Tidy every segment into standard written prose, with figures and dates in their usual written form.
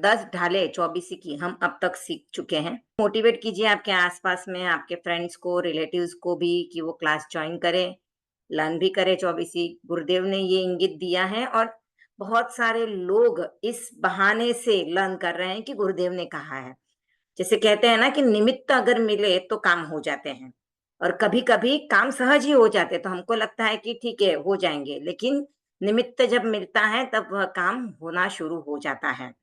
10 ढालें चौबीसी की हम अब तक सीख चुके हैं। मोटिवेट कीजिए आपके आस-पास में आपके फ्रेंड्स को, रिलेटिव्स को भी कि वो क्लास जॉइन करें, लर्न भी करें चौबीसी। गुरुदेव ने ये इंगित दिया है और बहुत सारे लोग इस बहाने से लर्न कर रहे हैं कि गुरुदेव ने कहा है। जैसे कहते हैं ना कि निमित्त अगर मिले तो काम हो जाते हैं और कभी-कभी काम सहज ही हो जाते हैं, तो हमको लगता है कि ठीक है, हो जाएँगे, लेकिन निमित्त जब मिलता है तब वह काम होना शुरू हो जाता है।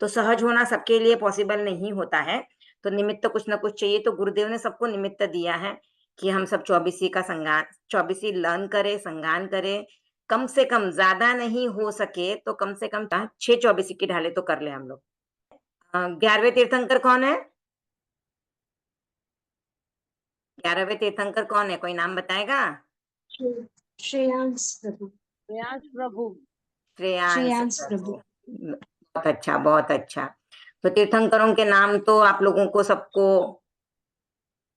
तो सहज होना सबके लिए पॉसिबल नहीं होता है, तो निमित्त कुछ न कुछ चाहिए, तो गुरुदेव ने सबको निमित्त दिया है कि हम सब चौबीसी का संगान चौबीसी लर्न करें, संगान करें। कम से कम ज़्यादा नहीं हो सके तो कम से कम 6 चौबीसी की ढालें तो कर लें हम लोग। 11वें तीर्थंकर कौन है? 11वें तीर्थंकर कौन है? कोई नाम बताएगा? श्रेयांश प्रभु। श्रेयांश प्रभु। श्रेयांश श्रेयांश प्रभु। प्रभु। बहुत अच्छा, बहुत अच्छा। तो तीर्थंकरों के नाम तो आप लोगों को सबको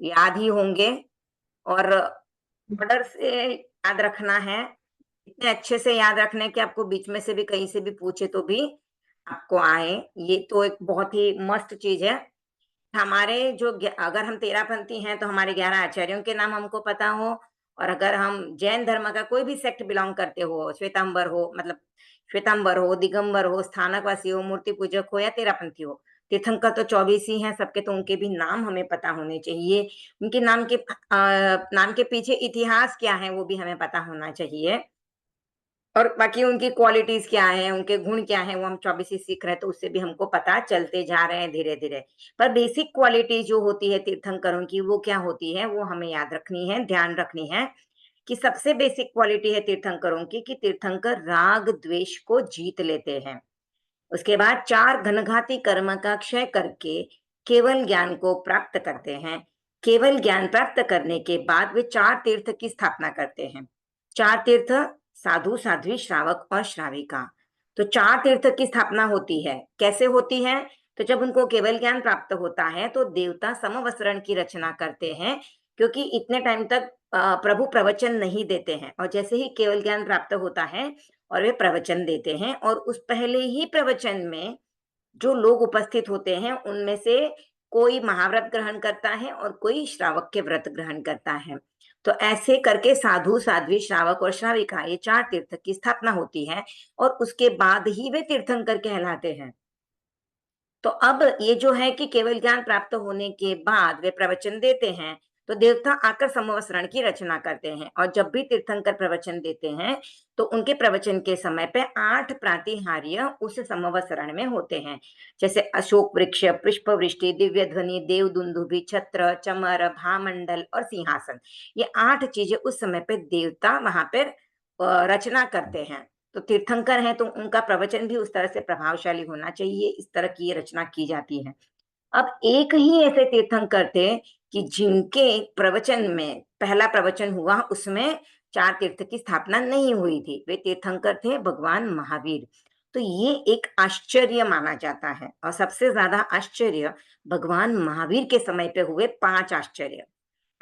याद ही होंगे और ऑर्डर से याद रखना है। इतने अच्छे से याद रखना है कि आपको बीच में से भी कहीं से भी पूछे तो भी आपको आए। ये तो एक बहुत ही मस्त चीज़ है। हमारे जो अगर हम तेरापंथी हैं तो हमारे 11 आचार्यों के नाम हमको पता हो और अगर हम जैन धर्म का कोई भी सेक्ट बिलॉन्ग करते हो, श्वेतांबर हो, दिगंबर हो, स्थानकवासी हो, मूर्ति पूजक हो या तेरापंथी हो, तीर्थंकर तो 24 ही हैं सबके, तो उनके भी नाम हमें पता होने चाहिए। उनके नाम के पीछे इतिहास क्या है वो भी हमें पता होना चाहिए। और बाकी उनकी क्वालिटीज़ क्या हैं, उनके गुण क्या हैं, वो हम 24 ही सीख रहे हैं, तो उससे भी हमको पता चलते जा रहे हैं धीरे-धीरे। पर बेसिक क्वालिटी जो होती है तीर्थंकरों की, वो क्या होती है, वो हमें याद रखनी है, ध्यान रखनी है कि सबसे बेसिक क्वालिटी है तीर्थंकरों की कि तीर्थंकर राग-द्वेष को जीत लेते हैं। उसके बाद 4 घनघाती कर्म का क्षय करके केवल ज्ञान को प्राप्त करते हैं। केवल ज्ञान प्राप्त करने के बाद वे 4 तीर्थ की स्थापना करते हैं। 4 तीर्थ साधु, साध्वी, श्रावक और श्राविका। तो 4 तीर्थ की स्थापना होती है। कैसे होती है? तो जब उनको केवल ज्ञान प्राप्त होता है तो देवता समवस्त्रण की रचना करते हैं क्योंकि इतने टाइम तक प्रभु प्रवचन नहीं देते हैं और जैसे ही केवल ज्ञान प्राप्त होता है और वे प्रवचन देते हैं और उस पहले ही प्रवचन में जो लोग उपस्थित होते हैं उनमें से कोई महाव्रत ग्रहण करता है और कोई श्रावक के व्रत ग्रहण करता है। तो ऐसे करके साधु, साध्वी, श्रावक और श्राविका ये 4 तीर्थ की स्थापना होती है और उसके बाद ही वे तीर्थंकर कहलाते हैं। तो अब ये जो है कि केवल ज्ञान प्राप्त होने के बाद वे प्रवचन देते हैं, तो देवता आकर समवस्त्रण की रचना करते हैं और जब भी तीर्थंकर प्रवचन देते हैं, तो उनके प्रवचन के समय पे 8 प्रातिहार्य उस समवस्त्रण में होते हैं। जैसे अशोक वृक्ष, पुष्प वृष्टि, दिव्य ध्वनि, देवदुन्दुभि, छत्र, चमर, भामंडल और सिंहासन। ये 8 चीजें उस समय पे देवता वहां पर रचना करते हैं। तो तीर्थंकर हैं तो उनका प्रवचन भी उस तरह से प्रभावशाली होना चाहिए, इस तरह की ये रचना की जाती है। अब एक ही ऐसे तीर्थंकर थे कि जिनके प्रवचन में पहला प्रवचन हुआ उसमें 4 तीर्थ की स्थापना नहीं हुई थी। वे तीर्थंकर थे भगवान महावीर। तो ये एक आश्चर्य माना जाता है और सबसे ज़्यादा आश्चर्य भगवान महावीर के समय पे हुए 5 आश्चर्य।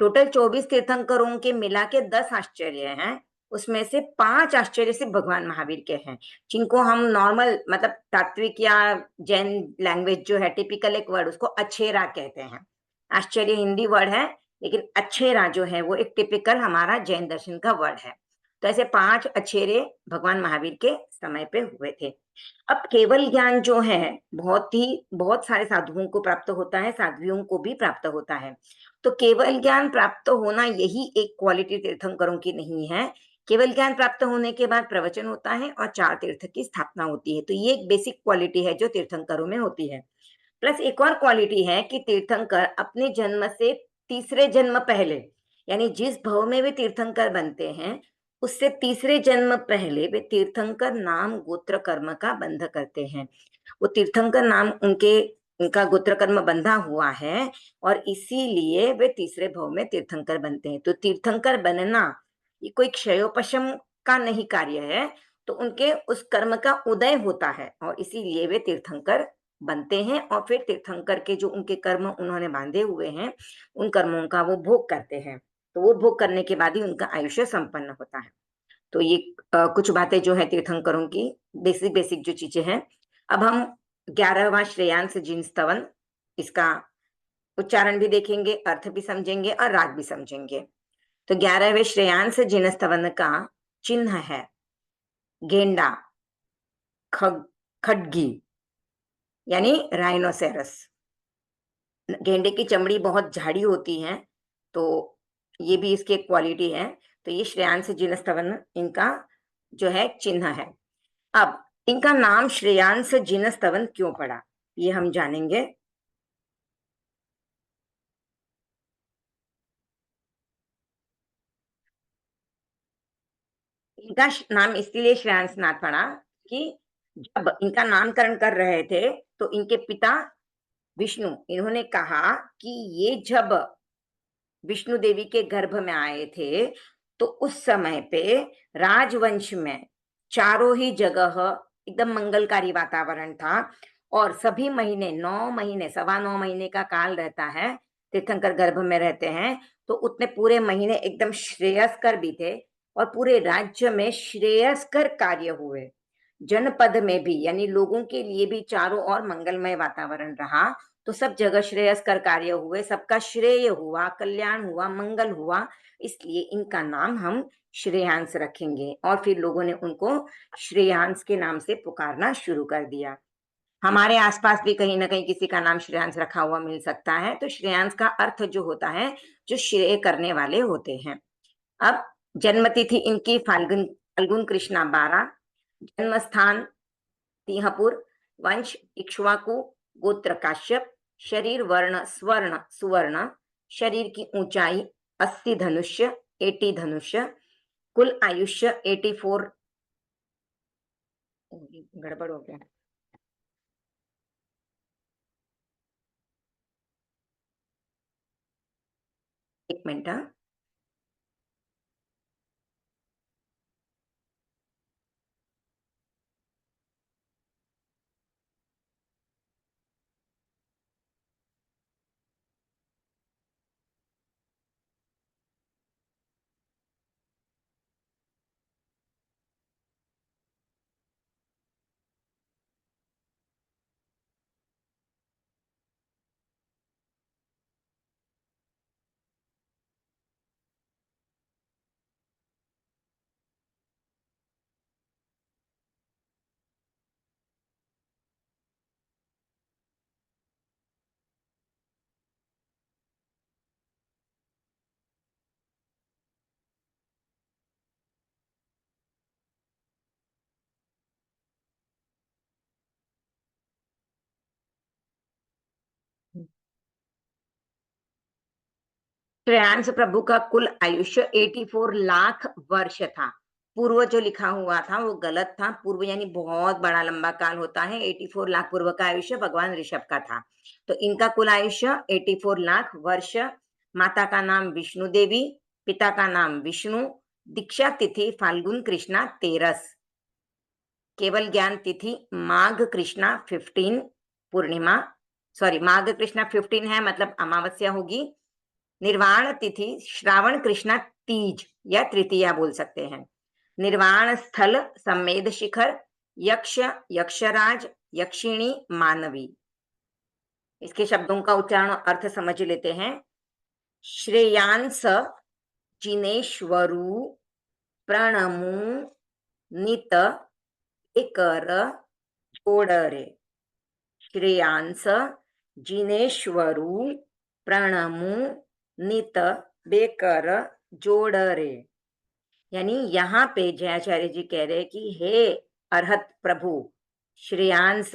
टोटल 24 तीर्थंकरों के मिला के 10 आश्चर्य हैं, उसमें से 5 आश्चर्य सिर्फ भगवान महावीर के हैं, जिनको हम नॉर्मल मतलब तात्विक या जैन लैंग्वेज जो है टिपिकल एक वर्ड उसको अछेरा कहते हैं। आश्चर्य हिंदी वर्ड है, लेकिन अछेरा जो है वो एक टिपिकल हमारा जैन दर्शन का वर्ड है। तो ऐसे 5 अछेरे भगवान महावीर के समय पे हुए थे। अब केवल ज्ञान जो है बहुत सारे साधुओं को प्राप्त होता है, साध्वियों को भी प्राप्त होता है। तो केवल ज्ञान प्राप्त होना यही एक क्वालिटी तीर्थंकरों की नहीं है। केवल ज्ञान प्राप्त होने के बाद प्रवचन होता है और 4 तीर्थ की स्थापना होती है। तो ये एक बेसिक क्वालिटी है जो तीर्थंकरों में होती है। प्लस एक और क्वालिटी है कि तीर्थंकर अपने जन्म से तीसरे जन्म पहले, यानी जिस भव में वे तीर्थंकर बनते हैं, उससे तीसरे जन्म पहले वे तीर्थंकर नाम गोत्र कर्म का बंध करते हैं। वो तीर्थंकर नाम उनका गोत्र कर्म बंधा हुआ है और इसीलिए वे तीसरे भव में तीर्थंकर बनते हैं। तो तीर्थंकर बनना ये कोई क्षयोपशम का नहीं कार्य है, तो उनके उस कर्म का उदय होता है और इसीलिए वे तीर्थंकर बनते हैं और फिर तीर्थंकर के जो उनके कर्म उन्होंने बांधे हुए हैं, उन कर्मों का वो भोग करते हैं। तो वो भोग करने के बाद ही उनका आयुष्य संपन्न होता है। तो ये कुछ बातें जो है तीर्थंकरों की बेसिक बेसिक जो चीजें हैं। अब हम 11वां श्रेयांस जिन स्तवन, इसका उच्चारण भी देखेंगे, अर्थ भी समझेंगे और राग भी समझेंगे। तो 11वें श्रेयांस जिन स्तवन का चिन्ह है गेंडा, खग, खड्गी यानी राइनोसेरस। गेंडे की चमड़ी बहुत झाड़ी होती है, तो ये भी इसकी एक क्वालिटी है। तो ये श्रेयांस जिन स्तवन इनका जो है चिन्ह है। अब इनका नाम श्रेयांस जिन स्तवन क्यों पड़ा, ये हम जानेंगे। इनका नाम इसलिए श्रेयांसनाथ पड़ा कि जब इनका नामकरण कर रहे थे तो इनके पिता विष्णु, इन्होंने कहा कि ये जब विष्णु देवी के गर्भ में आए थे तो उस समय पे राजवंश में चारों ही जगह एकदम मंगलकारी वातावरण था, और सभी महीने 9 महीने, 9.25 महीने का काल रहता है, तीर्थंकर गर्भ में रहते हैं, तो उतने पूरे महीने एकदम श्रेयस्कर भी थे और पूरे राज्य में श्रेयस्कर कार्य हुए। जनपद में भी यानी लोगों के लिए भी चारों ओर मंगलमय वातावरण रहा, तो सब जगह श्रेयस्कर कार्य हुए, सबका श्रेय हुआ, कल्याण हुआ, मंगल हुआ, इसलिए इनका नाम हम श्रेयांस रखेंगे। और फिर लोगों ने उनको श्रेयांस के नाम से पुकारना शुरू कर दिया। हमारे आसपास भी कहीं ना कहीं किसी का नाम श्रेयांस रखा हुआ मिल सकता है। तो श्रेयांस का अर्थ जो होता है, जो श्रेय करने वाले होते हैं। अब जन्म तिथि इनकी फाल्गुन फाल्गुन कृष्णा 12, जन्म स्थान सिंहपुर, वंश इक्ष्वाकु, गोत्र काश्यप, शरीर वर्ण स्वर्ण सुवर्ण, शरीर की ऊंचाई 80 धनुष्य 80 धनुष्य, कुल आयुष्य 84। गड़बड़ हो गया, एक मिनट। हाँ, श्रेयांश प्रभु का कुल आयुष्य 84 लाख वर्ष था। पूर्व जो लिखा हुआ था वो गलत था। पूर्व यानी बहुत बड़ा लंबा काल होता है। 84 लाख पूर्व का आयुष्य भगवान ऋषभ का था। तो इनका कुल आयुष्य 84 लाख वर्ष। माता का नाम विष्णु देवी, पिता का नाम विष्णु, दीक्षा तिथि फाल्गुन कृष्णा 13, केवल ज्ञान तिथि माघ कृष्णा 15 पूर्णिमा, सॉरी माघ कृष्णा 15 है मतलब अमावस्या होगी। निर्वाण तिथि श्रावण कृष्णा तीज या तृतीया बोल सकते हैं। निर्वाण स्थल सम्मेद शिखर, यक्ष, यक्षराज, यक्षिणी, मानवी। इसके शब्दों का उच्चारण अर्थ समझ लेते हैं। श्रेयांस जिनेश्वरु प्रणमु नित एकर जोडरे। श्रेयांस जिनेश्वरु प्रणमु नित बेकर जोड़रे। यानी यहाँ पे जयाचार्य जी कह रहे हैं कि हे अरहत प्रभु श्रेयांस,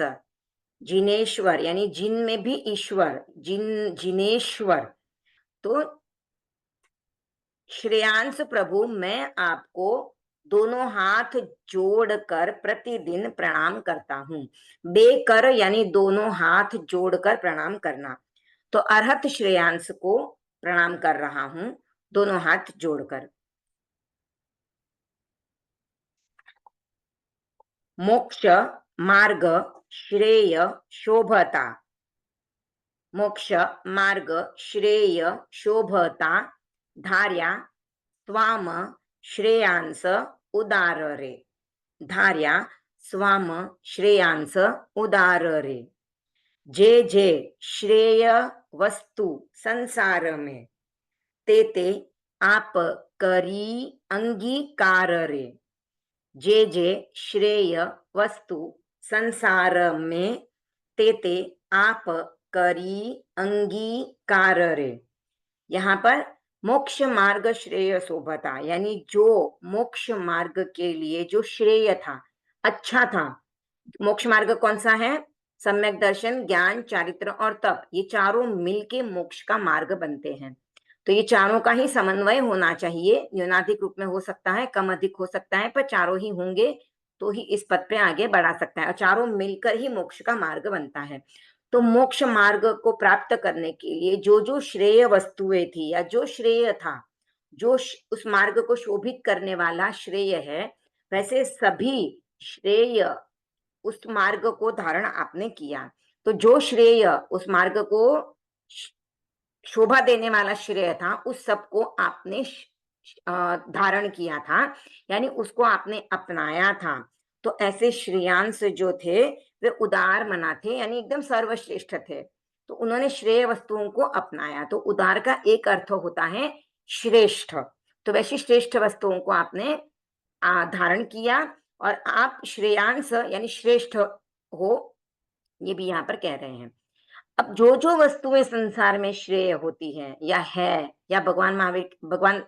जिनेश्वर यानी जिन में भी ईश्वर, जिनेश्वर। तो श्रेयांस प्रभु, मैं आपको दोनों हाथ जोड़कर प्रतिदिन प्रणाम करता हूँ। बेकर यानी दोनों हाथ जोड़कर प्रणाम करना। तो अरहत श्रेयांस को प्रणाम कर रहा हूं दोनों हाथ जोड़कर। मोक्ष मार्ग श्रेय शोभता, मोक्ष मार्ग श्रेय शोभता धार्या स्वाम श्रेयांस उदार रे। धार्या स्वाम श्रेयांस उदार रे। जे जे श्रेय वस्तु संसार में, ते ते आप करी अंगीकार रे। जे जे श्रेय वस्तु संसार में, ते ते आप करी अंगीकार रे। यहाँ पर मोक्ष मार्ग श्रेय शोभता, यानी जो मोक्ष मार्ग के लिए जो श्रेय था, अच्छा था। मोक्ष मार्ग कौन सा है? सम्यक दर्शन, ज्ञान, चारित्र और तप, ये चारों मिलके मोक्ष का मार्ग बनते हैं। तो ये चारों का ही समन्वय होना चाहिए। न्यूनाधिक रूप में हो सकता है, कम अधिक हो सकता है, पर चारों ही होंगे तो ही इस पद पे आगे बढ़ा सकता है, और चारों मिलकर ही मोक्ष का मार्ग बनता है। तो मोक्ष मार्ग को प्राप्त करने के लिए जो जो श्रेय वस्तुएं थी, या जो श्रेय था, जो उस मार्ग को शोभित करने वाला श्रेय है, वैसे सभी श्रेय उस मार्ग को धारण आपने किया। तो जो श्रेय उस मार्ग को शोभा देने वाला श्रेय था, उस सबको आपने धारण किया था, यानी उसको आपने अपनाया था। तो ऐसे श्रेयांश जो थे वे उदार मना थे, यानी एकदम सर्वश्रेष्ठ थे। तो उन्होंने श्रेय वस्तुओं को अपनाया। तो उदार का एक अर्थ होता है श्रेष्ठ। तो वैसी श्रेष्ठ वस्तुओं को आपने धारण किया, और आप श्रेयांश यानी श्रेष्ठ हो, ये भी यहाँ पर कह रहे हैं। अब जो जो वस्तुएं संसार में श्रेय होती हैं या है, या भगवान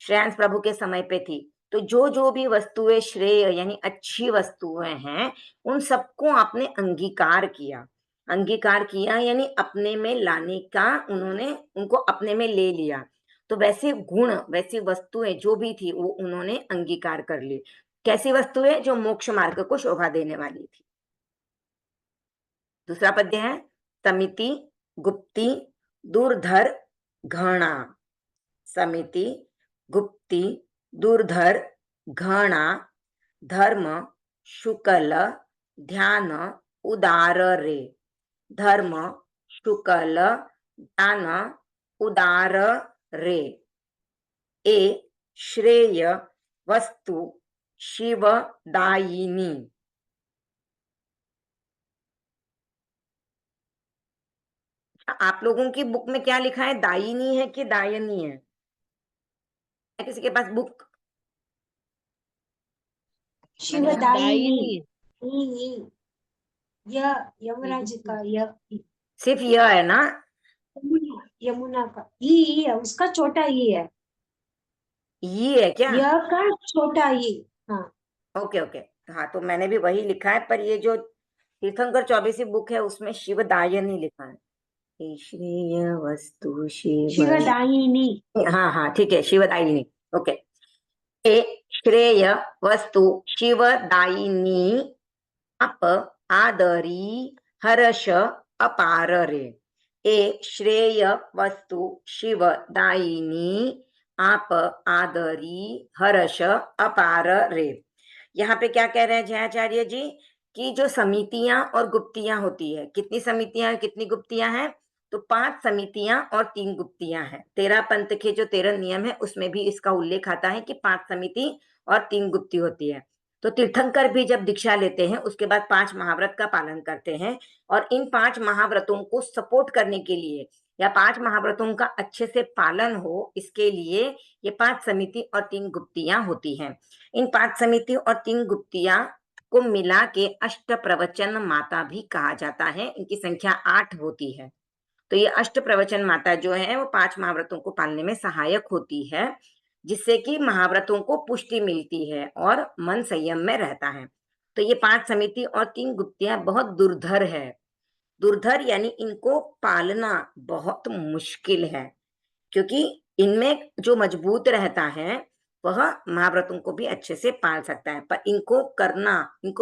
श्रेयांश प्रभु के समय पे थी, तो जो जो भी वस्तुएं श्रेय यानी अच्छी वस्तुएं हैं, उन सबको आपने अंगीकार किया। अंगीकार किया यानी अपने में लाने का, उन्होंने उनको अपने में ले लिया। तो वैसे गुण, वैसी वस्तुएं जो भी थी, वो उन्होंने अंगीकार कर ली। कैसी वस्तुएं? जो मोक्ष मार्ग को शोभा देने वाली थी। दूसरा पद्य है समिति, गुप्ती, दूरधर, घृणा। समिति, गुप्ती, दूरधर, घृणा, धर्म, शुक्ल, ध्यान, उदार रे। धर्म, शुक्ल, ध्यान, उदार रे। ए श्रेय वस्तु शिवदायिनी। आप लोगों की बुक में क्या लिखा है? दायिनी है कि दायनी है? किसी के पास बुक? शिवदायिनी। यमराज का सिर्फ यह है ना? यमुना का ई है, उसका छोटा ई है। ये है क्या? यह का छोटा ई। हाँ ओके ओके। हाँ, तो मैंने भी वही लिखा है, पर ये जो तीर्थंकर 24 बुक है उसमें शिवदायनी लिखा है। श्रेय वस्तु शिवदायिनी। हाँ हाँ ठीक है, शिवदायिनी। ओके। ए श्रेय वस्तु शिवदायिनी, आप आदरी हर्ष अपार रे। ए श्रेय वस्तु शिवदायिनी, आप आदरी हर्ष अपार रे। यहाँ पे क्या कह रहे हैं जयाचार्य जी? कि जो समितियां और गुप्तियां होती है, कितनी समितियां कितनी गुप्तियां हैं? तो 5 समितियां और 3 गुप्तियां हैं। 13 पंथ के जो 13 नियम है उसमें भी इसका उल्लेख आता है कि 5 समिति और 3 गुप्ती होती है। तो तीर्थंकर भी जब दीक्षा लेते हैं उसके बाद 5 महाव्रत का पालन करते हैं, और इन 5 महाव्रतों को सपोर्ट करने के लिए, या 5 महाव्रतों का अच्छे से पालन हो, इसके लिए ये 5 समिति और 3 गुप्तियां होती हैं। इन 5 समिति और 3 गुप्तियां को मिला के अष्ट प्रवचन माता भी कहा जाता है। इनकी संख्या 8 होती है। तो ये अष्ट प्रवचन माता जो है वो 5 महाव्रतों को पालने में सहायक होती है, जिससे कि महाव्रतों को पुष्टि मिलती है और मन संयम में रहता है। तो ये 5 समिति और 3 गुप्तियां बहुत दुर्धर है। दुर्धर यानी इनको पालना बहुत मुश्किल है, क्योंकि इनमें जो मजबूत रहता है वह महाव्रतों को भी अच्छे से पाल सकता है, पर इनको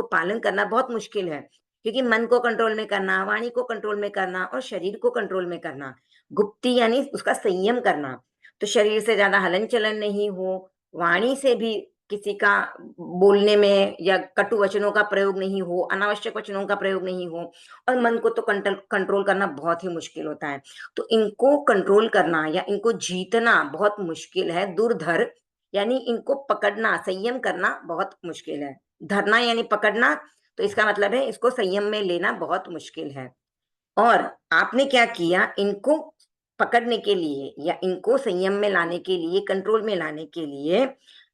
पालन करना बहुत मुश्किल है, क्योंकि मन को कंट्रोल में करना, वाणी को कंट्रोल में करना और शरीर को कंट्रोल में करना। गुप्ती यानी उसका संयम करना। तो शरीर से ज्यादा हलन चलन नहीं हो, वाणी से भी किसी का बोलने में या कटु वचनों का प्रयोग नहीं हो, अनावश्यक वचनों का प्रयोग नहीं हो, और मन को तो कंट्रोल करना बहुत ही मुश्किल होता है। तो इनको कंट्रोल करना या इनको जीतना बहुत मुश्किल है। दुर्धर यानी इनको पकड़ना, संयम करना बहुत मुश्किल है। धरना यानी पकड़ना, तो इसका मतलब है इसको संयम में लेना बहुत मुश्किल है। और आपने क्या किया, इनको पकड़ने के लिए या इनको संयम में लाने के लिए, कंट्रोल में लाने के लिए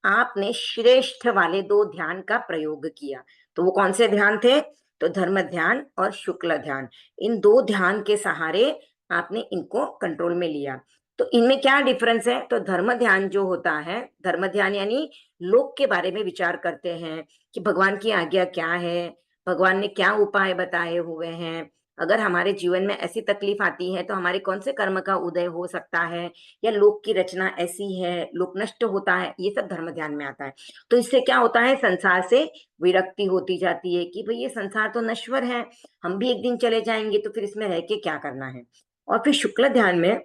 आपने श्रेष्ठ वाले 2 ध्यान का प्रयोग किया। तो वो कौन से ध्यान थे? तो धर्म ध्यान और शुक्ल ध्यान। इन 2 ध्यान के सहारे आपने इनको कंट्रोल में लिया। तो इनमें क्या डिफरेंस है? तो धर्म ध्यान जो होता है, धर्म ध्यान यानी लोक के बारे में विचार करते हैं कि भगवान की आज्ञा क्या है, भगवान ने क्या उपाय बताए हुए हैं, अगर हमारे जीवन में ऐसी तकलीफ आती है तो हमारे कौन से कर्म का उदय हो सकता है, या लोक की रचना ऐसी है, लोक नष्ट होता है, ये सब धर्म ध्यान में आता है। तो इससे क्या होता है, संसार से विरक्ति होती जाती है कि भाई ये संसार तो नश्वर है, हम भी एक दिन चले जाएंगे, तो फिर इसमें रह के क्या करना है। और फिर शुक्ल ध्यान में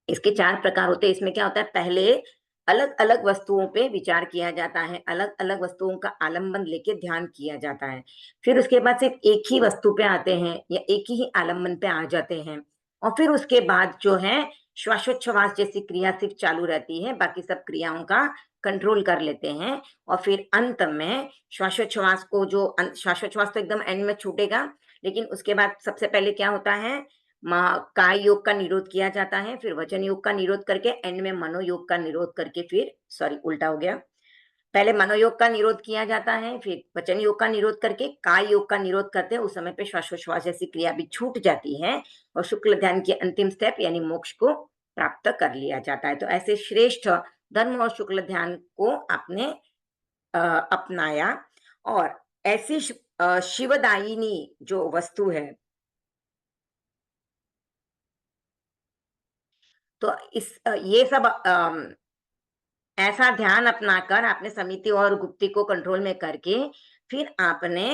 इसके 4 प्रकार होते हैं। इसमें क्या होता है, पहले अलग-अलग वस्तुओं पे विचार किया जाता है, अलग-अलग वस्तुओं का आलंबन लेके ध्यान किया जाता है। फिर उसके बाद सिर्फ एक ही वस्तु पे आते हैं या एक ही आलंबन पे आ जाते हैं, और फिर उसके बाद जो है श्वासोच्छ्वास जैसी क्रिया सिर्फ चालू रहती है, बाकी सब क्रियाओं का कंट्रोल कर लेते हैं। और फिर अंत में श्वासोच्छ्वास को जो श्वासोच्छ्वास तो एकदम एंड में छूटेगा, लेकिन उसके बाद सबसे पहले क्या होता है, काय योग का निरोध किया जाता है, फिर वचन योग का निरोध करके एंड में मनोयोग का निरोध करके, फिर सॉरी उल्टा हो गया, पहले मनोयोग का निरोध किया जाता है, फिर वचन योग का निरोध करके काय योग का निरोध करते हैं। उस समय पे श्वासोच्छ्वास जैसी क्रिया भी छूट जाती है और शुक्ल ध्यान की अंतिम स्टेप यानी मोक्ष को प्राप्त कर लिया जाता है। तो ऐसे श्रेष्ठ धर्म और शुक्ल ध्यान को आपने अपनाया। और ऐसी शिवदायिनी जो वस्तु है, तो ये सब ऐसा ध्यान अपनाकर आपने समिति और गुप्ती को कंट्रोल में करके फिर आपने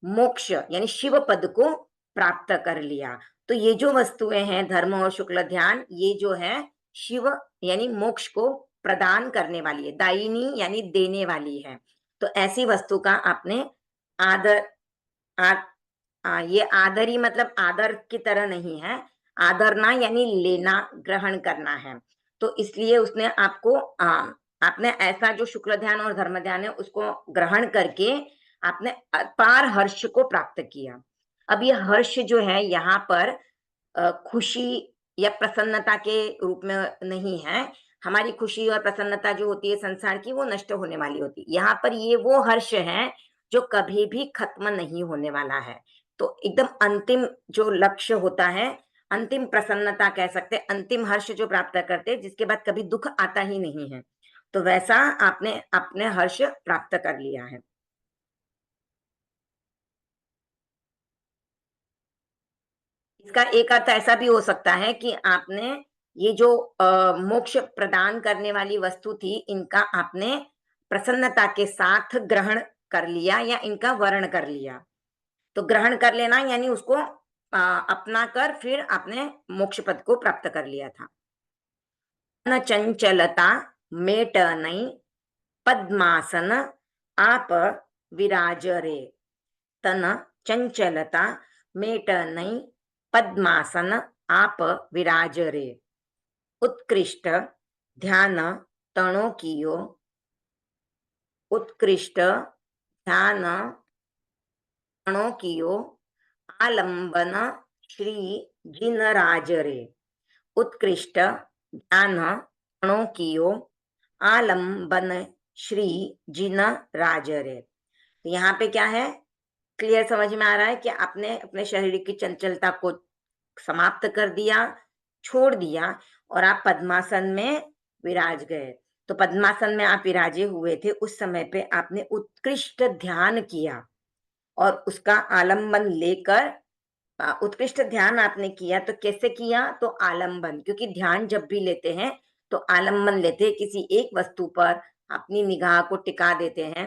मोक्ष यानी शिव पद को प्राप्त कर लिया। तो ये जो वस्तुएं हैं धर्म और शुक्ल ध्यान, ये जो है शिव यानी मोक्ष को प्रदान करने वाली है, दायिनी यानी देने वाली है। तो ऐसी वस्तु का आपने आदर ये आदर ही मतलब आदर की तरह नहीं है, आदरना यानी लेना, ग्रहण करना है। तो इसलिए उसने आपको आपने ऐसा जो शुक्ल ध्यान और धर्म ध्यान है उसको ग्रहण करके आपने अपार हर्ष को प्राप्त किया। अब ये हर्ष जो है यहाँ पर खुशी या प्रसन्नता के रूप में नहीं है। हमारी खुशी और प्रसन्नता जो होती है संसार की, वो नष्ट होने वाली होती है। यहाँ पर ये वो हर्ष है जो कभी भी खत्म नहीं होने वाला है। तो एकदम अंतिम जो लक्ष्य होता है, अंतिम प्रसन्नता कह सकते हैं, अंतिम हर्ष जो प्राप्त करते हैं जिसके बाद कभी दुख आता ही नहीं है, तो वैसा आपने अपने हर्ष प्राप्त कर लिया है। इसका एक अर्थ ऐसा भी हो सकता है कि आपने ये जो मोक्ष प्रदान करने वाली वस्तु थी, इनका आपने प्रसन्नता के साथ ग्रहण कर लिया या इनका वर्ण कर लिया। तो ग्रहण कर लेना यानी उसको अपना कर फिर आपने मोक्ष पद को प्राप्त कर लिया था। न चंचलता मेट नहीं पद्मासन आप विराज रे, तन चंचलता मेट नहीं पद्मासन आप विराज रे, उत्कृष्ट ध्यान तणो कियो, उत्कृष्ट ध्यान तणो कियो, आलंबन श्री जिनराज रे, उत्कृष्ट ध्यान तणो कियो, आलंबन श्री जिन राज रे। तो यहाँ पे क्या है, क्लियर समझ में आ रहा है कि आपने अपने शरीर की चंचलता को समाप्त कर दिया, छोड़ दिया और आप पद्मासन में विराज गए। तो पद्मासन में आप विराजे हुए थे, उस समय पे आपने उत्कृष्ट ध्यान किया और उसका आलंबन लेकर उत्कृष्ट ध्यान आपने किया। तो कैसे किया, तो आलंबन, क्योंकि ध्यान जब भी लेते हैं तो आलंबन लेते हैं, किसी एक वस्तु पर अपनी निगाह को टिका देते हैं,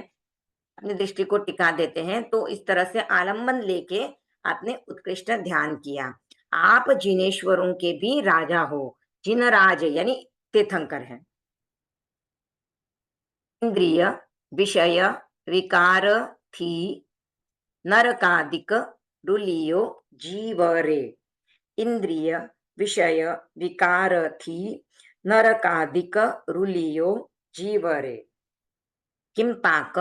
अपनी दृष्टि को टिका देते हैं। तो इस तरह से आलंबन लेके आपने उत्कृष्ट ध्यान किया। आप जिनेश्वरों के भी राजा हो, जिनराज यानी तीर्थंकर है। इंद्रिय विषय विकार थी नरकादिक रुलियो जीवरे, इंद्रिय विषय विकार थी नरकादिक रुलियो जीवरे, किंपाक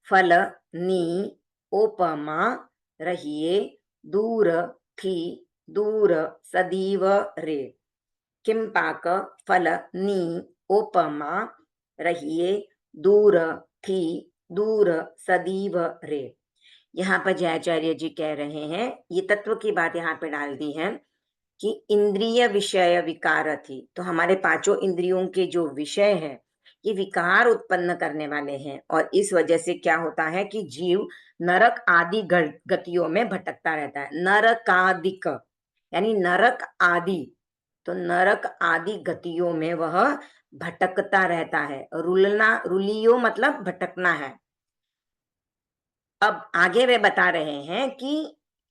फल नी उपमा रहिए दूर थी दूर सदीव रे। किम पाक फल नी उपमा रहिए दूर थी दूर सदीव रे। यहाँ पर जयाचार्य जी कह रहे हैं, ये तत्व की बात यहाँ पे डाल दी है कि इंद्रिय विषय विकार थी, तो हमारे पांचों इंद्रियों के जो विषय है ये विकार उत्पन्न करने वाले हैं, और इस वजह से क्या होता है कि जीव नरक आदि गतियों में भटकता रहता है। नरकादिक यानी नरक आदि, तो नरक आदि गतियों में वह भटकता रहता है। रुलना, रुलियो मतलब भटकना है। अब आगे वे बता रहे हैं कि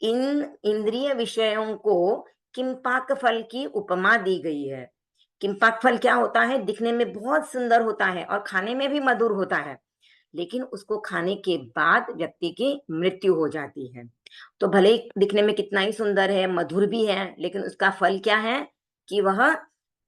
इन इंद्रिय विषयों को किंपाक फल की उपमा दी गई है। किंपाक फल क्या होता है? दिखने में बहुत सुंदर होता है और खाने में भी मधुर होता है, लेकिन उसको खाने के बाद व्यक्ति की मृत्यु हो जाती है। तो भले ही दिखने में कितना ही सुंदर है, मधुर भी है, लेकिन उसका फल क्या है कि वह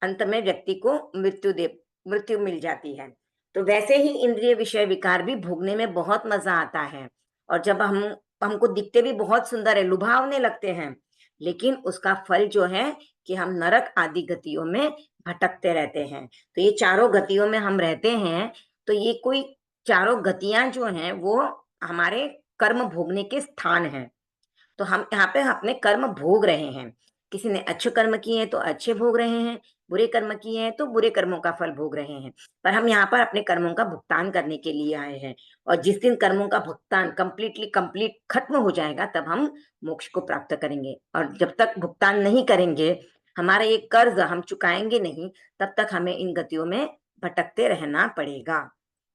अंत में व्यक्ति को मृत्यु मिल जाती है। तो वैसे ही इंद्रिय विषय विकार भी भोगने में बहुत मजा आता है, और जब हमको दिखते भी बहुत सुंदर है, लुभावने लगते हैं, लेकिन उसका फल जो है कि हम नरक आदि गतियों में भटकते रहते हैं। तो ये चारों गतियों में हम रहते हैं, तो ये कोई चारों गतियां जो हैं वो हमारे कर्म भोगने के स्थान हैं। तो हम यहाँ पे अपने कर्म भोग रहे हैं। किसी ने अच्छे कर्म किए हैं तो अच्छे भोग रहे हैं, बुरे कर्म किए हैं तो बुरे कर्मों का फल भोग रहे हैं। पर हम यहाँ पर अपने कर्मों का भुगतान करने के लिए आए हैं, और जिस दिन कर्मों का भुगतान कंप्लीट खत्म हो जाएगा तब हम मोक्ष को प्राप्त करेंगे। और जब तक भुगतान नहीं करेंगे, हमारा ये कर्ज हम चुकाएंगे नहीं, तब तक हमें इन गतियों में भटकते रहना पड़ेगा।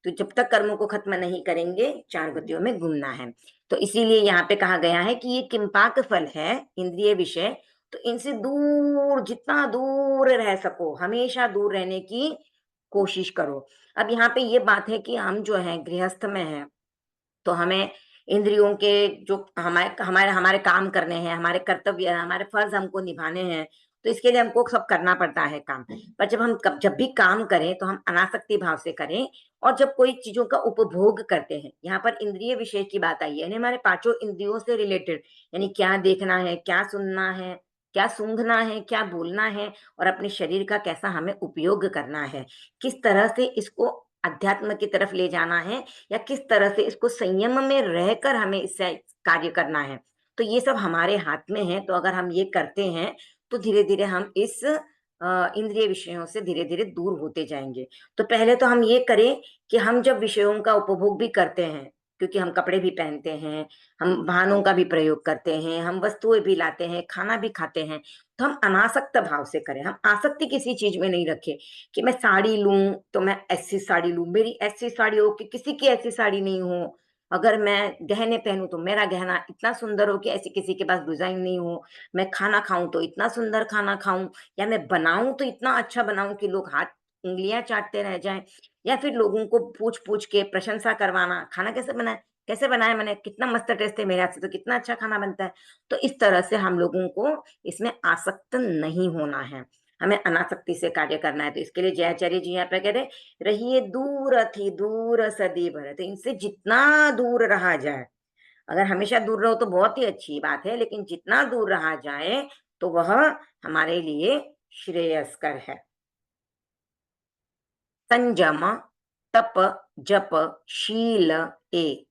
तो जब तक कर्मों को खत्म नहीं करेंगे, चार गतियों में घूमना है। तो इसीलिए यहाँ पे कहा गया है कि ये किंपाक फल है, इंद्रिय विषय, तो इनसे दूर, जितना दूर रह सको हमेशा दूर रहने की कोशिश करो। अब यहाँ पे ये बात है कि हम जो है गृहस्थ में हैं, तो हमें इंद्रियों के जो हमारे हमारे हमारे काम करने हैं, हमारे कर्तव्य, हमारे फर्ज हमको निभाने हैं, तो इसके लिए हमको सब करना पड़ता है काम। पर जब भी काम करें तो हम अनासक्ति भाव से करें, और जब कोई चीजों का उपभोग करते हैं, यहाँ पर इंद्रिय विषय की बात आई है, यानी हमारे पांचों इंद्रियों से रिलेटेड, यानी क्या देखना है, क्या सुनना है, क्या सूंघना है, क्या बोलना है, और अपने शरीर का कैसा हमें उपयोग करना है, किस तरह से इसको अध्यात्म की तरफ ले जाना है, या किस तरह से इसको संयम में रहकर हमें इससे कार्य करना है, तो ये सब हमारे हाथ में है। तो अगर हम ये करते हैं तो धीरे धीरे हम इस इंद्रिय विषयों से धीरे धीरे दूर होते जाएंगे। तो पहले तो हम ये करें कि हम जब विषयों का उपभोग भी करते हैं, क्योंकि हम कपड़े भी पहनते हैं, हम वाहनों का भी प्रयोग करते हैं, हम वस्तुएं भी लाते हैं, खाना भी खाते हैं, तो हम अनासक्त भाव से करें। हम आसक्ति किसी चीज में नहीं रखें कि मैं साड़ी लूं तो मैं ऐसी साड़ी लूं, मेरी ऐसी साड़ी हो कि किसी की ऐसी साड़ी नहीं हो, अगर मैं गहने पहनूं तो मेरा गहना इतना सुंदर हो कि ऐसी किसी के पास डिजाइन नहीं हो, मैं खाना खाऊं तो इतना सुंदर खाना खाऊं, या मैं बनाऊं तो इतना अच्छा बनाऊं कि लोग हाथ उंगलियां चाटते रह जाएं, या फिर लोगों को पूछ पूछ के प्रशंसा करवाना, खाना कैसे बनाया मैंने, कितना मस्त टेस्ट है मेरे हाथ से, तो कितना अच्छा खाना बनता है। तो इस तरह से हम लोगों को इसमें आसक्त नहीं होना है, हमें अनासक्ति से कार्य करना है। तो इसके लिए जयाचार्य जी यहाँ पे कह रहे, रहिए दूर थी दूर सदी भर, तो इनसे जितना दूर रहा जाए, अगर हमेशा दूर रहो तो बहुत ही अच्छी बात है, लेकिन जितना दूर रहा जाए तो वह हमारे लिए श्रेयस्कर है। संयम तप जप शील ए,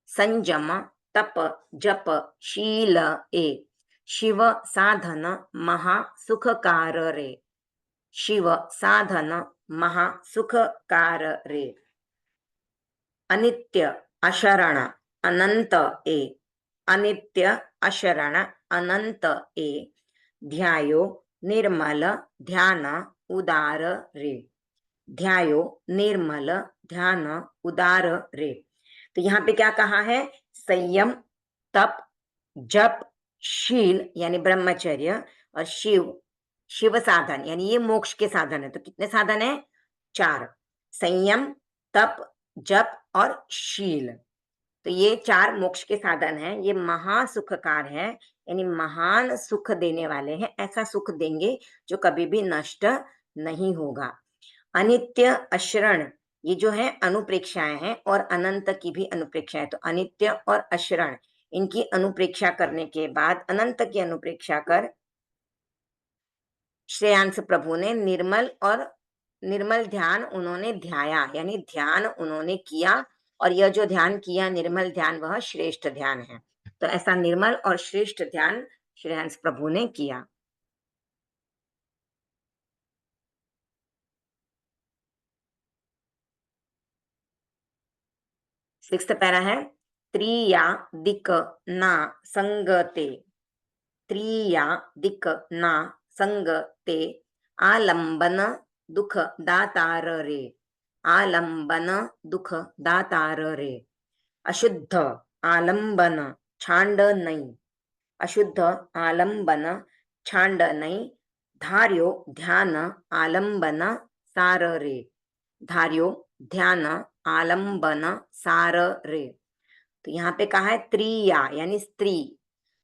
संयम तप जप शील ए, शिव साधन महा सुखकार रे, शिव साधन महा सुखकार रे। अनित्य अशरण अनंत ए, अनित्य अशरण अनंत ए, ध्यायो निर्मल ध्यान उदार रे, ध्यायो निर्मल ध्यान उदार रे। तो यहाँ पे क्या कहा है? संयम, तप, जप, शील यानी ब्रह्मचर्य, और शिव साधन यानी ये मोक्ष के साधन है। तो कितने साधन है? 4, संयम, तप, जप और शील। तो ये 4 मोक्ष के साधन हैं। ये महासुखकार है, यानी महान सुख देने वाले हैं, ऐसा सुख देंगे जो कभी भी नष्ट नहीं होगा। अनित्य अशरण ये जो है अनुप्रेक्षाएं हैं और अनंत की भी अनुप्रेक्षा है। तो अनित्य और अशरण इनकी अनुप्रेक्षा करने के बाद अनंत की अनुप्रेक्षा कर श्रेयांश प्रभु ने निर्मल ध्यान उन्होंने ध्याया, यानी ध्यान उन्होंने किया, और यह जो ध्यान किया निर्मल ध्यान वह श्रेष्ठ ध्यान है। तो ऐसा निर्मल और श्रेष्ठ ध्यान श्रेयांश प्रभु ने किया। सिक्स्थ पैरा है त्रिया दिक ना संगते, त्रिया दिक ना संगते आलंबन दुख दातार रे, आलंबन दुख दातार रे। अशुद्ध आलंबन छांड नहीं, अशुद्ध आलंबन छांड नहीं, धार्यो ध्यान आलंबन सार रे, धार्यो ध्यान आलंबन सार रे। तो यहाँ पे कहा है त्रिया यानी स्त्री,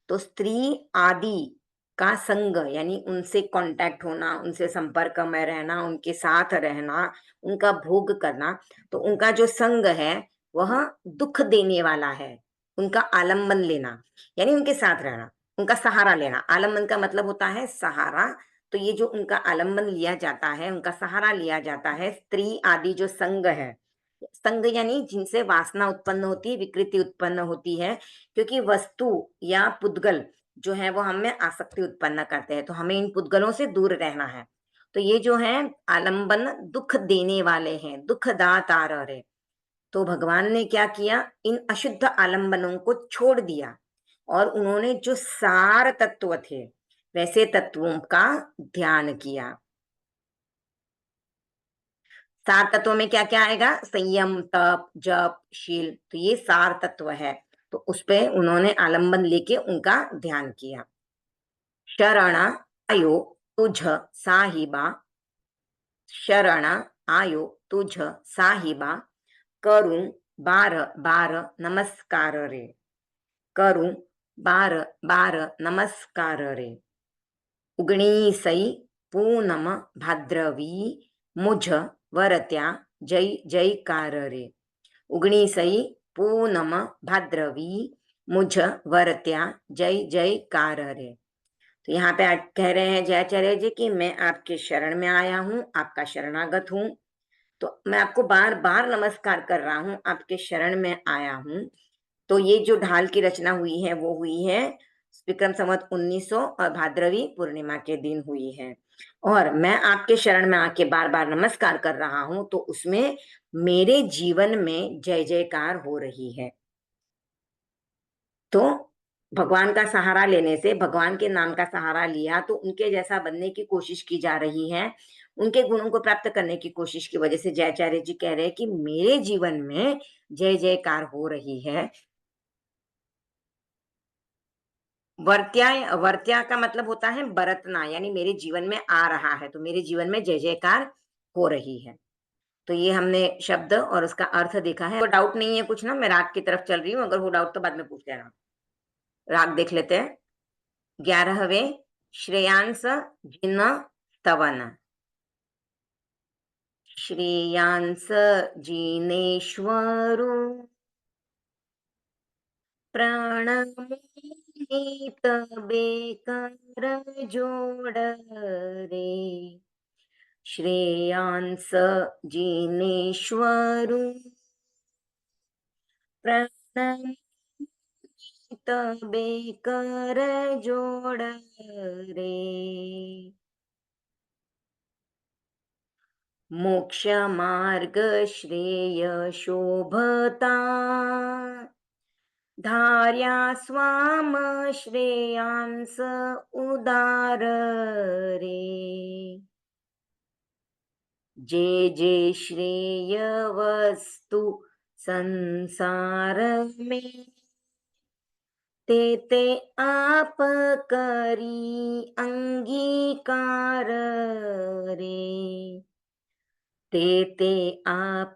तो स्त्री आदि का संग यानी उनसे कांटेक्ट होना, उनसे संपर्क में रहना, उनके साथ रहना, उनका भोग करना, तो उनका जो संग है वह दुख देने वाला है। उनका आलंबन लेना यानी उनके साथ रहना, उनका सहारा लेना। आलंबन का मतलब होता है सहारा। तो ये जो उनका आलंबन लिया जाता है, उनका सहारा लिया जाता है, स्त्री आदि जो संग है, संग यानी जिनसे वासना उत्पन्न होती है, विकृति उत्पन्न होती है, क्योंकि वस्तु या पुद्गल जो है वो हमें आसक्ति उत्पन्न करते हैं, तो हमें इन पुद्गलों से दूर रहना है। तो ये जो है आलंबन दुख देने वाले हैं, दुखदातार है। तो भगवान ने क्या किया, इन अशुद्ध आलंबनों को छोड़ दिया और उन्होंने जो सार तत्व थे वैसे तत्वों का ध्यान किया। सार तत्व में क्या क्या आएगा, संयम, तप, जप, शील, तो ये सार तत्व है। तो उस पे उन्होंने आलंबन लेके उनका ध्यान किया। शरण आयो तुझ साहिबा, शरण आयो तुझ साहिबा, करूं बार बार नमस्कार रे, करूं बार बार नमस्कार रे। उगणी सई पूनम भाद्रवी मुझ वरत्या जय जयकार रे, उगणी सई पूनम भाद्रवी मुझ वरत्या जय जयकार रे। तो यहाँ पे कह रहे हैं जयाचार्य जी कि मैं आपके शरण में आया हूँ, आपका शरणागत हूँ, तो मैं आपको बार बार नमस्कार कर रहा हूँ, आपके शरण में आया हूँ। तो ये जो ढाल की रचना हुई है वो हुई है विक्रम संवत 1900 और भाद्रवी पूर्णिमा के दिन हुई है। और मैं आपके शरण में आके बार बार नमस्कार कर रहा हूं, तो उसमें मेरे जीवन में जय जयकार हो रही है। तो भगवान का सहारा लेने से, भगवान के नाम का सहारा लिया तो उनके जैसा बनने की कोशिश की जा रही है, उनके गुणों को प्राप्त करने की कोशिश की वजह से जयाचार्य जी कह रहे हैं कि मेरे जीवन में जय जयकार हो रही है। वर्त्या, वर्त्या का मतलब होता है बरतना, यानी मेरे जीवन में आ रहा है, तो मेरे जीवन में जय जयकार हो रही है। तो ये हमने शब्द और उसका अर्थ देखा है। तो डाउट नहीं है कुछ ना, मैं राग की तरफ चल रही हूँ, अगर हो डाउट तो बाद में पूछ लेना। राग देख लेते हैं। 11वें श्रेयांस जिन स्तवन, श्रेयांस जिनेश्वरो प्रणमित बेकर जोड़ रे, श्रेयांस जिनेश्वरु प्रणमित बेकर जोड़ रे। मोक्ष मार्ग श्रेय शोभता धार्या स्वाम श्रेयांस उदार रे, जे जे श्रेय वस्तु संसार में ते ते आप करी अंगीकार रे, ते ते आप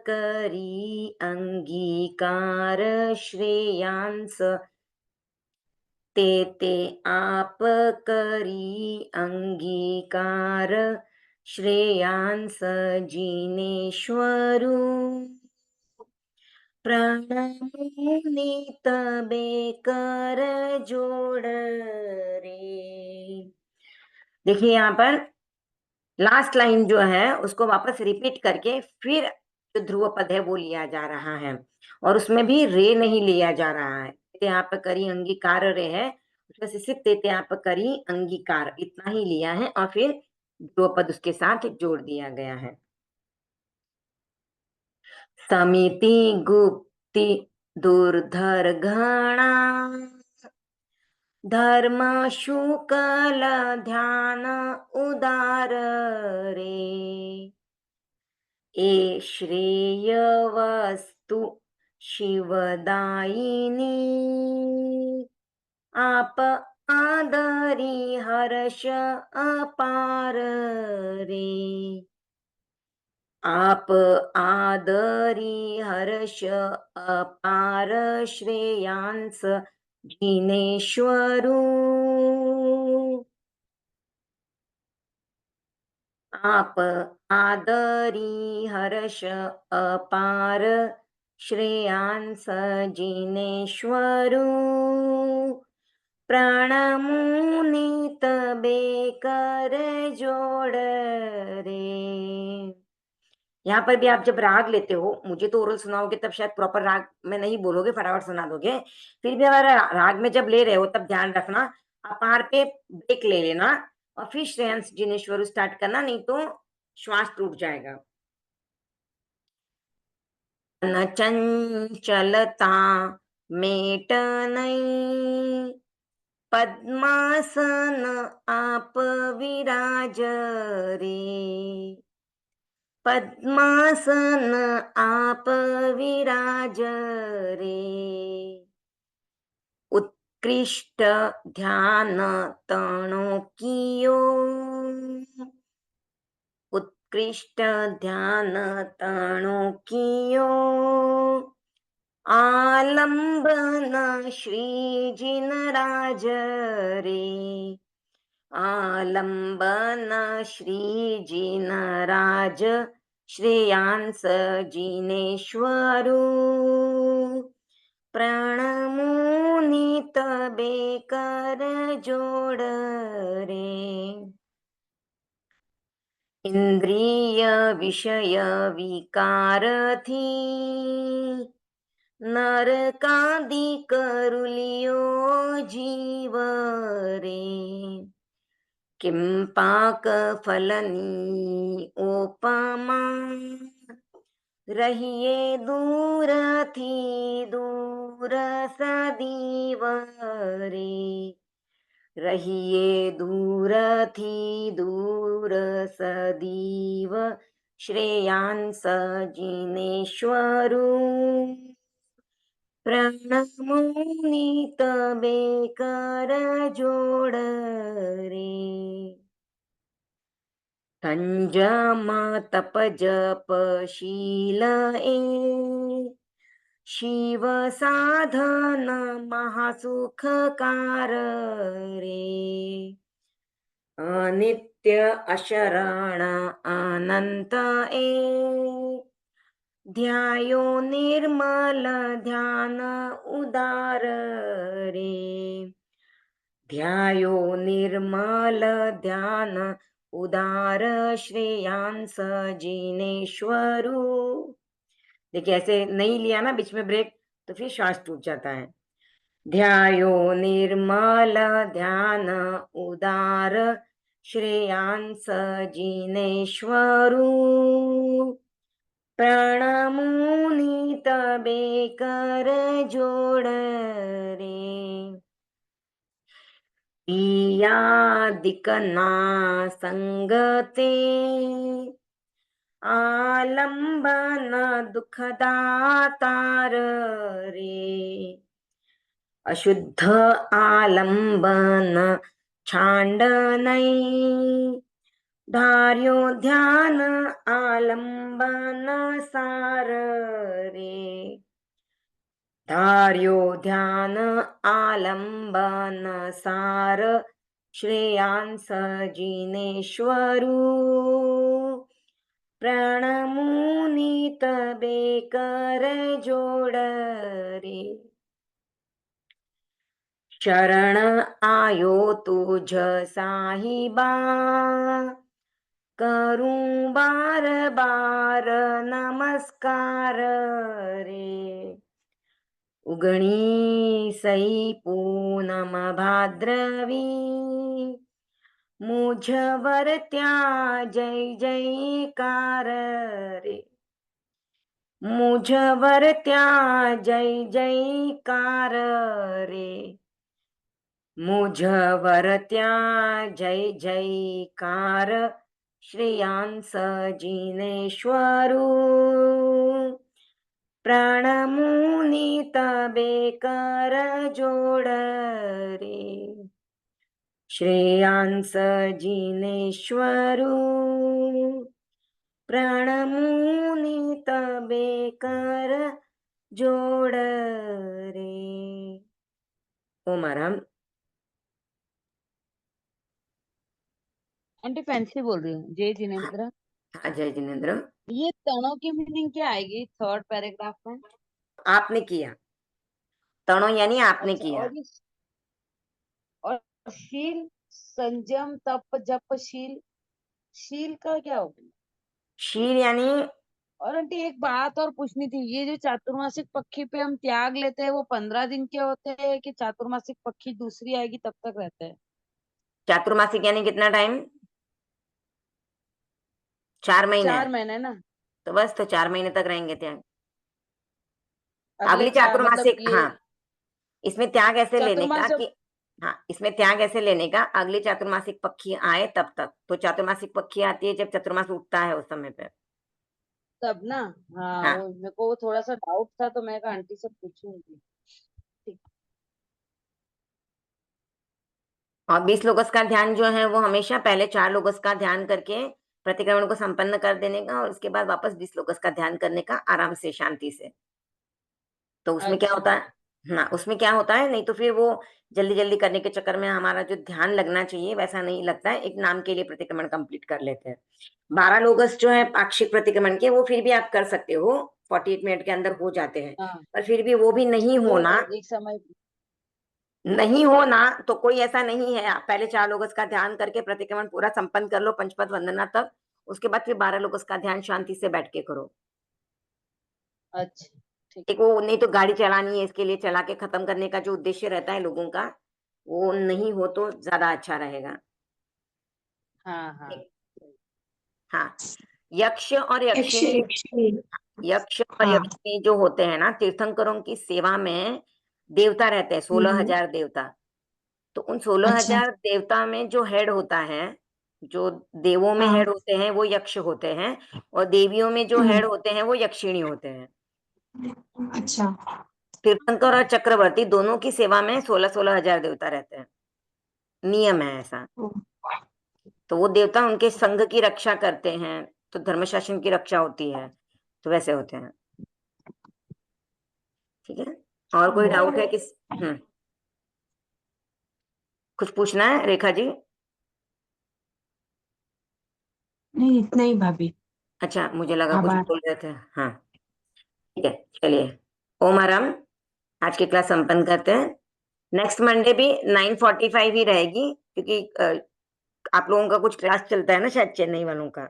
करी अंगीकार श्रेयांस, ते ते आप करी अंगीकार श्रेयांस जिनेश्वरू प्रणमुनि तबे कर जोड़ रे। देखिए यहाँ पर लास्ट लाइन जो है उसको वापस रिपीट करके फिर जो ध्रुव पद है वो लिया जा रहा है और उसमें भी रे नहीं लिया जा रहा है। आप करी अंगीकार रे है, उसमें से सिर्फ तेते आप करी अंगीकार इतना ही लिया है और फिर ध्रुव पद उसके साथ जोड़ दिया गया है। समिति गुप्ति दुर्धर घना धर्म शुक्ल ध्यान उदार रे। ए श्रेय वस्तु शिवदायिनी आप आदरी हर्ष अपार रे। आप आदरी हर्ष अपार श्रेयांस जिनेश्वरू आप आदरी हर्ष अपार श्रेयांस जिनेश्वरू प्रणमुनि तबे कर जोड़ रे। यहाँ पर भी आप जब राग लेते हो, मुझे तो ओरल सुनाओगे तब शायद प्रॉपर राग में नहीं बोलोगे, फटाफट सुना दोगे। फिर भी अगर राग में जब ले रहे हो तब ध्यान रखना, अपार पे ब्रेक ले लेना और फिर श्रेयांस जिनेश्वरू स्टार्ट करना, नहीं तो श्वास टूट जाएगा। न चंचलता मेट नहीं पद्मासन आप विराज रे। पद्मासन आप विराज रे। उत्कृष्ट ध्यान तणो कियो उत्कृष्ट ध्यान तणो कियो आलंबन श्री जिनराज रे। आलंबन श्री जिनराज श्रेयांस जिनेश्वरू प्रणमुनि तबे कर जोड़ रे। इंद्रिय विषय विकार थी नरकादि करुलियो जीव रे। किम पाक फलनी उपमा रहिए दूर थी दूर सदीव रे। रहिए दूर थी दूर सदीव श्रेयांस जिनेश्वरू प्रणमुनि तबे कर जोड़ रे। संजम तप जप शील ए शिव साधन महासुखकार रे। अनित्य अशरण अनंत ए ध्यायो निर्मल ध्यान उदार रे। ध्यायो निर्मल ध्यान उदार श्रेयांस जिनेश्वरू। देखिए ऐसे नहीं लिया ना बीच में ब्रेक तो फिर श्वास टूट जाता है। ध्यायो निर्मल ध्यान उदार श्रेयांस जिनेश्वरू प्रणमुनि तबे कर जोड़ रे। दिकना संगते आलंबन दुखदातार रे। अशुद्ध आलंबन छांड नहीं धार्यो ध्यान आलंबन सार रे। धार्यो ध्यान आलंबन सार श्रेयांस जिनेश्वरू प्रणमुनि तबे कर जोड़ रे। शरण आयो तुझ साहिबा करूं बार बार नमस्कार रे। उगणी सई पूनम भाद्रवी मुझवर त्या जय जयकार रे। मुझवर त्या जय जयकार रे। मुझवर त्या जय जयकार श्रेयांस जिनेश्वरू प्रणमुनि तबे कर जोड़ रे। श्रेयांस जिनेश्वरू प्रणमुनि तबे कर जोड़ रे। ओम आराम। आंटी फैंसी बोल रही हूँ। जय जिनेन्द्र। हाँ जय जिनेन्द्र। ये तनों की मीनिंग क्या आएगी थर्ड पैराग्राफ में? आपने किया, तणो यानी आपने अच्छा, किया। और शील, संयम, तप, जप, शील, शील का क्या होगा? शील यानी और आंटी एक बात और पूछनी थी, ये जो चातुर्मासिक पक्षी पे हम त्याग लेते हैं वो 15 दिन के होते हैं कि चातुर्मासिक पक्षी दूसरी आएगी तब तक रहते हैं? चातुर्मासिक यानी कितना टाइम? 4 महीने। 4 महीने ना। तो बस तो 4 महीने तक रहेंगे त्याग। अगले अगली मतलब चातुर्मासिक, ये हाँ इसमें त्याग ऐसे लेने का चातुर्मास जब कि हाँ इसमें त्याग ऐसे लेने का अगली चातुर्मासिक पक्षी आए तब तक। तो चातुर्मासिक पक्षी आती है जब चतुर्मास उठता है उस समय पे। तब ना। हाँ, हाँ वो मेरे को वो थोड़ा सा डाउट था तो मैं कहा आंटी से पूछूंगी। ठीक। और 20 लोगों का ध्यान जो है वो हमेशा पहले 4 लोगों का ध्यान करके प्रतिक्रमण को संपन्न कर देने का और उसके बाद वापस 20 लोगों का ध्यान करने का आराम से शांति से। तो उसमें क्या अच्छा। होता है ना, उसमें क्या होता है, नहीं तो फिर वो जल्दी जल्दी करने के चक्कर में हमारा जो ध्यान लगना चाहिए वैसा नहीं लगता है। एक नाम के लिए प्रतिक्रमण कंप्लीट कर लेते हैं। 12 लोगस जो है पाक्षिक प्रतिक्रमण के, वो फिर भी आप कर सकते हो, 48 मिनट के अंदर हो जाते हैं। हाँ, पर फिर भी वो भी नहीं वो होना, एक समय। नहीं होना तो कोई ऐसा नहीं है। आप पहले 4 लोगस का ध्यान करके प्रतिक्रमण पूरा संपन्न कर लो पंचपद वंदना तक। उसके बाद फिर 12 लोगस का ध्यान शांति से बैठ के करो। अच्छा, ठीक। एक वो नहीं तो गाड़ी चलानी है, इसके लिए चला के खत्म करने का जो उद्देश्य रहता है लोगों का, वो नहीं हो तो ज्यादा अच्छा रहेगा। हाँ हाँ। हाँ, यक्ष और यक्ष यक्षिणी, यक्षिणी। यक्ष और हाँ। यक्षिणी जो होते हैं ना, तीर्थंकरों की सेवा में देवता रहते हैं, 16,000 देवता। तो उन अच्छा। 16,000 देवता में जो हेड होता है, जो देवों में हाँ। हेड होते हैं वो यक्ष होते हैं, और देवियों में जो हेड होते हैं वो यक्षिणी होते हैं। अच्छा। तीर्थंकर और चक्रवर्ती दोनों की सेवा में 16,000 देवता रहते हैं, नियम है ऐसा। ओ, तो वो देवता उनके संघ की रक्षा करते हैं, तो धर्मशासन की रक्षा होती है, तो वैसे होते हैं। ठीक है, और कोई डाउट है किस? कुछ पूछना है रेखा जी? नहीं इतना ही भाभी। अच्छा, मुझे लगा कुछ आभार। बोल रहे थे। हाँ ठीक है, चलिए ओम आराम। आज की क्लास संपन्न करते हैं। नेक्स्ट मंडे भी 9:45 ही रहेगी, क्योंकि आप लोगों का कुछ क्लास चलता है ना शायद, चेन्नई वालों का।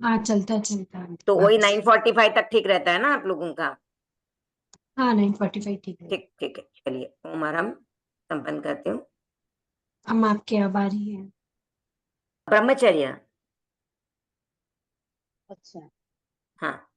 हाँ चलता चलता है तो वही वापस। 9:45 तक ठीक रहता है ना आप लोगों का? हाँ 9:45 ठीक है। ठीक ठीक है, चलिए ओम आराम संपन्न करती हूँ। हम आपके आभारी हैं। ब्रह्मचर्य। अच्छा। हाँ।